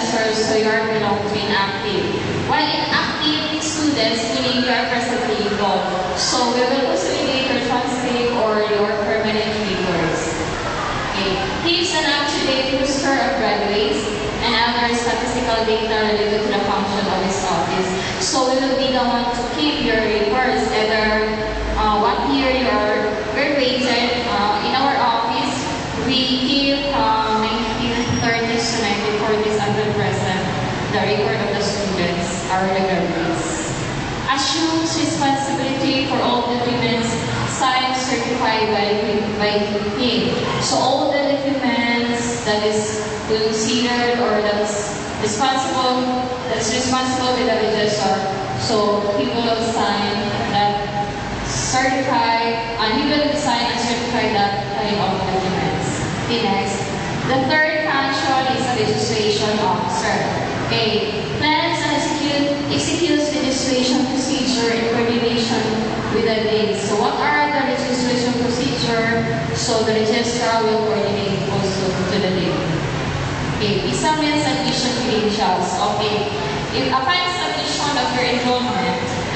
registered, so you are belong to inactive. While inactive students, meaning you are presently involved. So we will consolidate your transcript or your permanent papers. Okay. Keeps an up-to-date roster of graduates and other statistical data related to the function of his office. So we will be the one to keep your reports, either what year your graduated. In our office, we keep 1930s to 1940s until present, the record of the students, our graduates. Assumes responsibility for all documents signed, certified by him. So all the documents that is considered or that's responsible with the register. So he will sign that certified, and he will sign and certify that kind of documents. Okay, next. The third function is a registration officer. Okay, plans and executes registration procedure in coordination with the DIN. So what are the registration procedure? So the registrar will coordinate also to the DIN. Okay, examines admission credentials. Okay, upon submission of your enrollment,